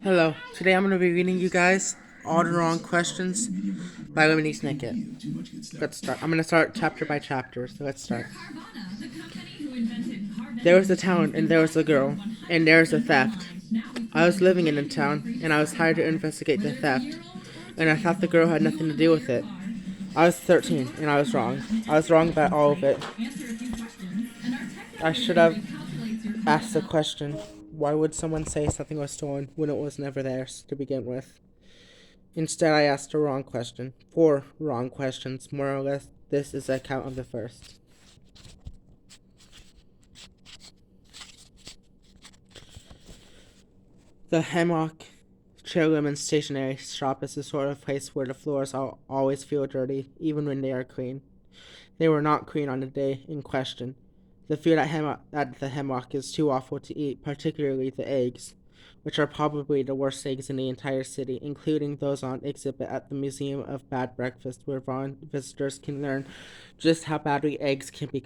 Hello. Today I'm going to be reading you guys All the Wrong Questions by Lemony Snicket. Let's start. I'm going to start chapter by chapter, so let's start. There was a town, and there was a girl, and there was a theft. I was living in a town, and I was hired to investigate the theft, and I thought the girl had nothing to do with it. I was 13, and I was wrong. I was wrong about all of it. I should have asked the question, why would someone say something was stolen when it was never theirs to begin with? Instead, I asked the wrong question. Four wrong questions, more or less. This is the account of the first. The Hemlock Chairwoman Stationery Shop is the sort of place where the floors always feel dirty, even when they are clean. They were not clean on the day in question. The food at the Hemlock is too awful to eat, particularly the eggs, which are probably the worst eggs in the entire city, including those on exhibit at the Museum of Bad Breakfast, where visitors can learn just how badly eggs can be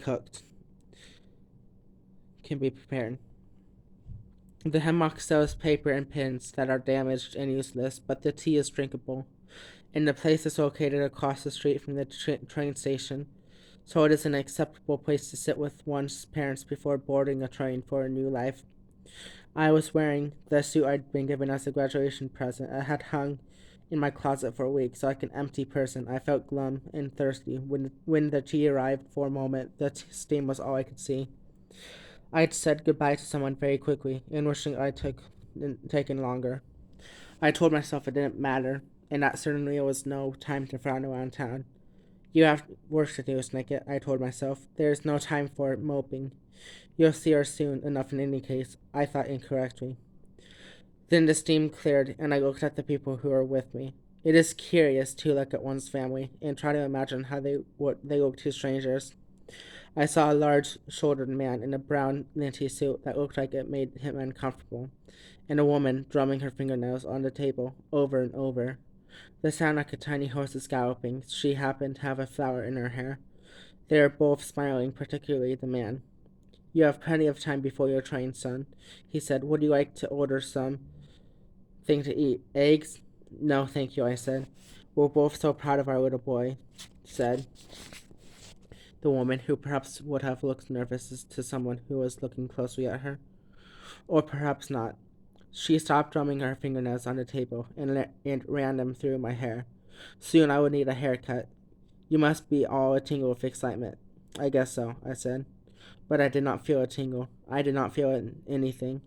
prepared. The Hemlock sells paper and pens that are damaged and useless, but the tea is drinkable, and the place is located across the street from the train station, so it is an acceptable place to sit with one's parents before boarding a train for a new life. I was wearing the suit I'd been given as a graduation present. I had hung in my closet for a week, so like an empty person. I felt glum and thirsty. When the tea arrived for a moment, the steam was all I could see. I had said goodbye to someone very quickly, and wishing I took taken longer. I told myself it didn't matter, and that certainly was no time to frown around town. You have work to do, Snicket, I told myself. There is no time for moping. You'll see her soon enough in any case, I thought incorrectly. Then the steam cleared, and I looked at the people who were with me. It is curious to look at one's family and try to imagine how they look to strangers. I saw a large-shouldered man in a brown linty suit that looked like it made him uncomfortable, and a woman drumming her fingernails on the table over and over. The sound like a tiny horse's galloping. She happened to have a flower in her hair. They were both smiling, particularly the man. You have plenty of time before your train, son, he said. Would you like to order some thing to eat? Eggs? No, thank you, I said. We're both so proud of our little boy, said the woman, who perhaps would have looked nervous to someone who was looking closely at her. Or perhaps not. She stopped drumming her fingernails on the table and ran them through my hair. Soon I would need a haircut. You must be all a tingle with excitement. I guess so, I said. But I did not feel a tingle. I did not feel anything.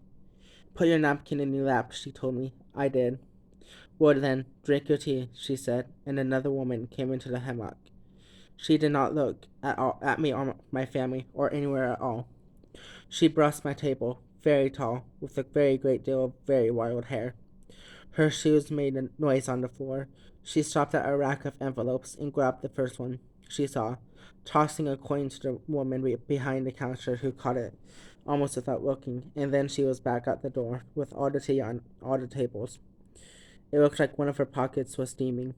Put your napkin in your lap, she told me. I did. Well then, drink your tea, she said, and another woman came into the hemlock. She did not look at me or my family or anywhere at all. She brushed my table, very tall, with a very great deal of very wild hair. Her shoes made a noise on the floor. She stopped at a rack of envelopes and grabbed the first one she saw, tossing a coin to the woman behind the counter, who caught it almost without looking, and then she was back at the door with all the tea on all the tables. It looked like one of her pockets was steaming.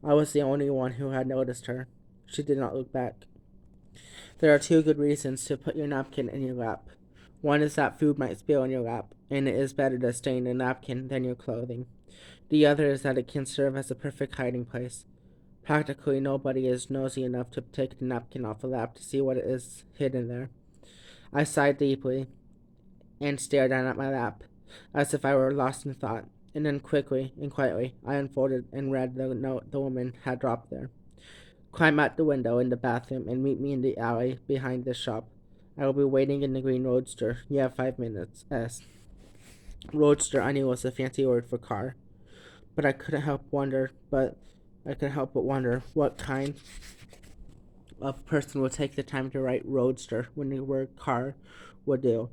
I was the only one who had noticed her. She did not look back. There are two good reasons to put your napkin in your lap. One is that food might spill in your lap, and it is better to stain a napkin than your clothing. The other is that it can serve as a perfect hiding place. Practically nobody is nosy enough to take the napkin off the lap to see what is hidden there. I sighed deeply and stared down at my lap, as if I were lost in thought, and then quickly and quietly I unfolded and read the note the woman had dropped there. Climb out the window in the bathroom and meet me in the alley behind the shop. I will be waiting in the green roadster. You have 5 minutes. S. Roadster I knew was a fancy word for car, but I couldn't help but wonder what kind of person would take the time to write roadster when the word car would do.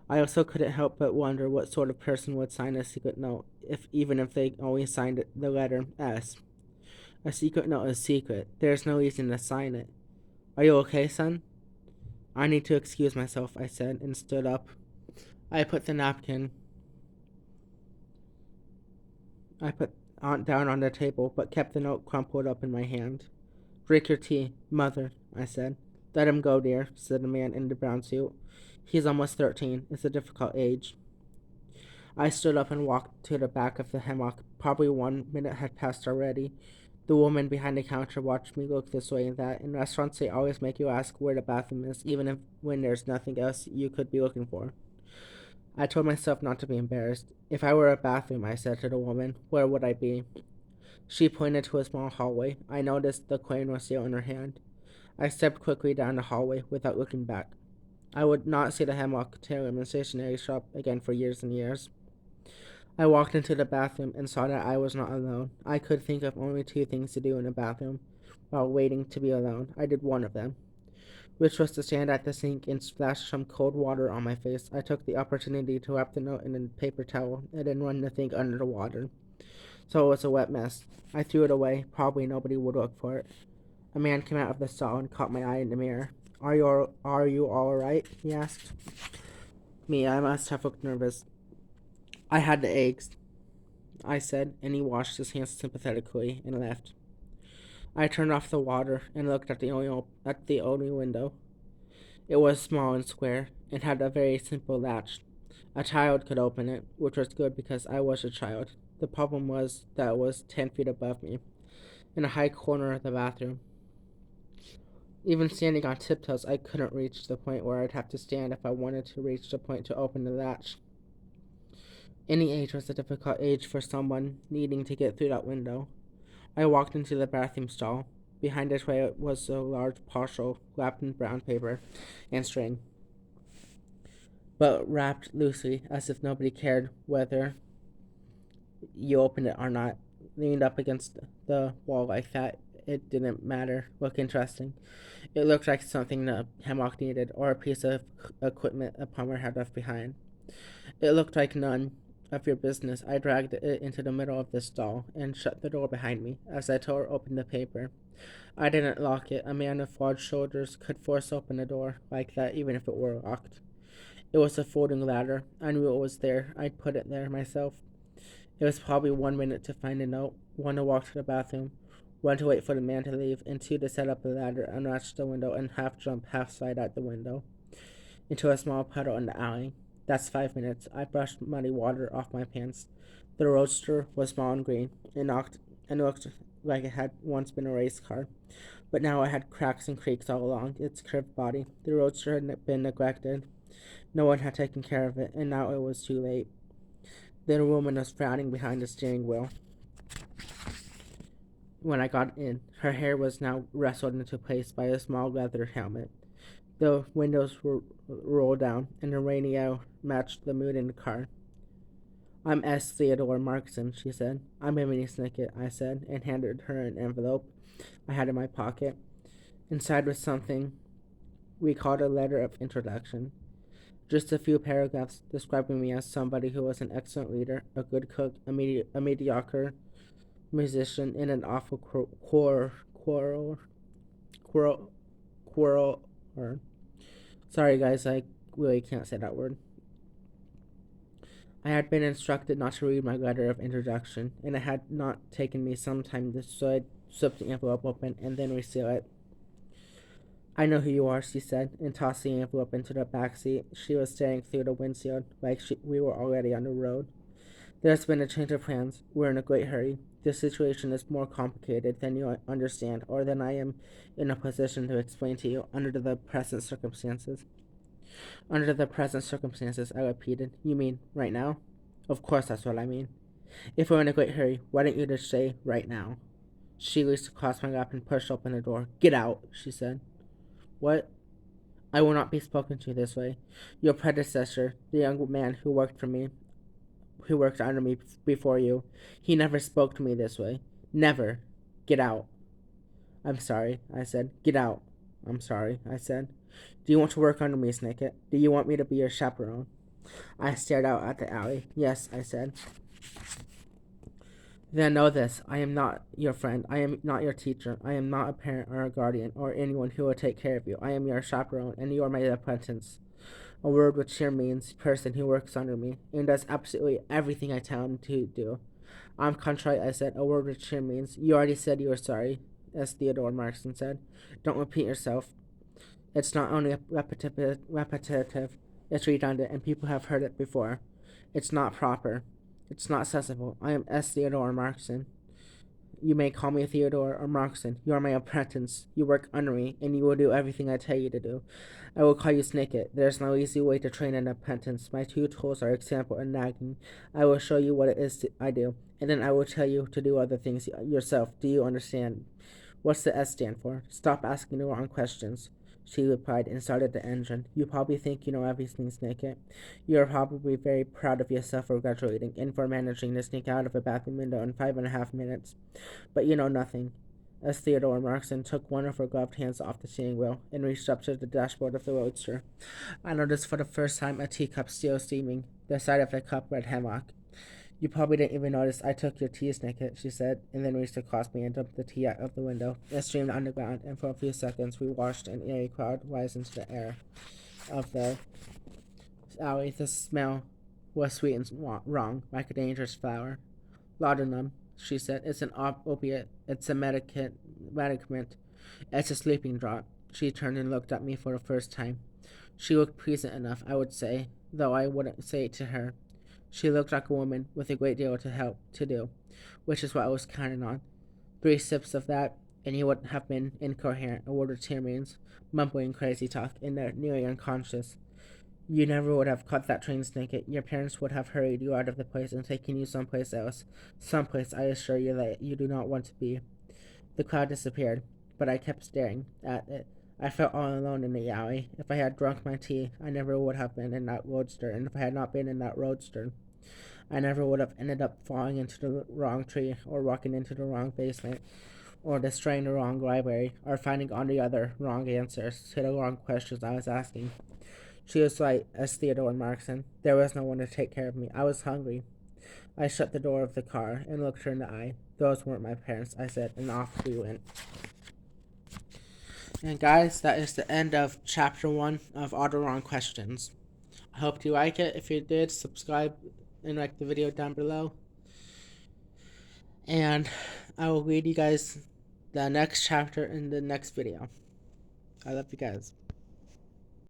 I also couldn't help but wonder what sort of person would sign a secret note, even if they only signed the letter S. A secret note is secret. There's no reason to sign it. Are you okay, son? I need to excuse myself, I said, and stood up. I put the napkin I put down on the table, but kept the note crumpled up in my hand. Drink your tea, mother, I said. Let him go, dear, said the man in the brown suit. He's almost 13. It's a difficult age. I stood up and walked to the back of the hammock. Probably 1 minute had passed already. The woman behind the counter watched me look this way and that. In restaurants, they always make you ask where the bathroom is, even if when there's nothing else you could be looking for. I told myself not to be embarrassed. If I were a bathroom, I said to the woman, where would I be? She pointed to a small hallway. I noticed the coin was still in her hand. I stepped quickly down the hallway without looking back. I would not see the hammock, tailor, and stationery shop again for years and years. I walked into the bathroom and saw that I was not alone. I could think of only two things to do in a bathroom while waiting to be alone. I did one of them, which was to stand at the sink and splash some cold water on my face. I took the opportunity to wrap the note in a paper towel and then run the thing under the water. So it was a wet mess. I threw it away. Probably nobody would look for it. A man came out of the stall and caught my eye in the mirror. Are you all right? He asked. Me, I must have looked nervous. I had the eggs, I said, and he washed his hands sympathetically and left. I turned off the water and looked at the only window. It was small and square, and had a very simple latch. A child could open it, which was good because I was a child. The problem was that it was 10 feet above me, in a high corner of the bathroom. Even standing on tiptoes, I couldn't reach the point where I'd have to stand if I wanted to reach the point to open the latch. Any age was a difficult age for someone needing to get through that window. I walked into the bathroom stall. Behind the tray was a large parcel wrapped in brown paper and string, but wrapped loosely, as if nobody cared whether you opened it or not. Leaned up against the wall like that, it didn't matter. Look interesting. It looked like something the hammock needed, or a piece of equipment a plumber had left behind. It looked like none of your business. I dragged it into the middle of the stall and shut the door behind me as I tore open the paper. I didn't lock it. A man with large shoulders could force open a door like that even if it were locked. It was a folding ladder. I knew it was there. I'd put it there myself. It was probably 1 minute to find a note, one to walk to the bathroom, one to wait for the man to leave, and two to set up the ladder, unlatch the window, and half jump, half slide out the window into a small puddle in the alley. That's 5 minutes. I brushed muddy water off my pants. The roadster was small and green. It looked like it had once been a race car, but now it had cracks and creaks all along its curved body. The roadster had been neglected. No one had taken care of it, and now it was too late. The woman was frowning behind the steering wheel. When I got in, her hair was now wrestled into place by a small leather helmet. The windows were rolled down, and the rainy air matched the mood in the car. I'm S. Theodore Markson, she said. I'm Emily Snicket, I said, and handed her an envelope I had in my pocket. Inside was something we called a letter of introduction. Just a few paragraphs describing me as somebody who was an excellent leader, a good cook, a mediocre musician, and an awful quarreler. Sorry, guys, I really can't say that word. I had been instructed not to read my letter of introduction, and it had not taken me some time, so I slipped the envelope open and then reseal it. I know who you are, she said, and tossed the envelope into the back seat. She was staring through the windshield like we were already on the road. There's been a change of plans. We're in a great hurry. This situation is more complicated than you understand, or than I am in a position to explain to you under the present circumstances. Under the present circumstances, I repeated. You mean right now? Of course that's what I mean. If we're in a great hurry, why don't you just say right now? She reached across my lap and pushed open the door. Get out, she said. What? I will not be spoken to this way. Your predecessor, the young man who worked under me before you, he never spoke to me this way. Never. Get out. I'm sorry, I said. Get out. I'm sorry, I said. Do you want to work under me, Snicket? Do you want me to be your chaperone? I stared out at the alley. Yes, I said. Then know this. I am not your friend. I am not your teacher. I am not a parent or a guardian or anyone who will take care of you. I am your chaperone, and you are my apprentice. A word which here means person who works under me and does absolutely everything I tell him to do. I'm contrite, I said. A word which here means you already said you were sorry, as Theodore Markson said. Don't repeat yourself. It's not only repetitive, it's redundant, and people have heard it before. It's not proper. It's not sensible. I am S. Theodore Markson. You may call me Theodore or Markson. You are my apprentice. You work under me, and you will do everything I tell you to do. I will call you Snicket. There is no easy way to train an apprentice. My two tools are example and nagging. I will show you what it is I do, and then I will tell you to do other things yourself. Do you understand? What's the S stand for? Stop asking the wrong questions, she replied and started the engine. You probably think you know everything, Snicket. You are probably very proud of yourself for graduating and for managing to sneak out of a bathroom window in 5.5 minutes. But you know nothing. As Theodore Markson took one of her gloved hands off the steering wheel and reached up to the dashboard of the roadster, I noticed for the first time a teacup still steaming. The side of the cup read Hemlock. You probably didn't even notice I took your tea, Snicket, she said, and then reached across me and dumped the tea out of the window. It streamed on the ground, and for a few seconds we watched an eerie cloud rise into the air of the alley. The smell was sweet and wrong, like a dangerous flower. Laudanum, she said. It's an opiate. It's a medicament. It's a sleeping draught. She turned and looked at me for the first time. She looked pleasant enough, I would say, though I wouldn't say it to her. She looked like a woman with a great deal to do, which is what I was counting on. 3 sips of that, and he would have been incoherent, a word of Tyrion's, mumbling crazy talk, and nearly unconscious. You never would have caught that train, Snicket. Your parents would have hurried you out of the place and taken you someplace else. Someplace, I assure you, that you do not want to be. The cloud disappeared, but I kept staring at it. I felt all alone in the alley. If I had drunk my tea, I never would have been in that roadster, and if I had not been in that roadster, I never would have ended up falling into the wrong tree, or walking into the wrong basement, or destroying the wrong library, or finding all the other wrong answers to the wrong questions I was asking. She was right, as Theodore Markson. There was no one to take care of me. I was hungry. I shut the door of the car and looked her in the eye. Those weren't my parents, I said, and off we went. And guys, that is the end of chapter 1 of All the Wrong Questions. I hope you like it. If you did, subscribe and like the video down below. And I will read you guys the next chapter in the next video. I love you guys.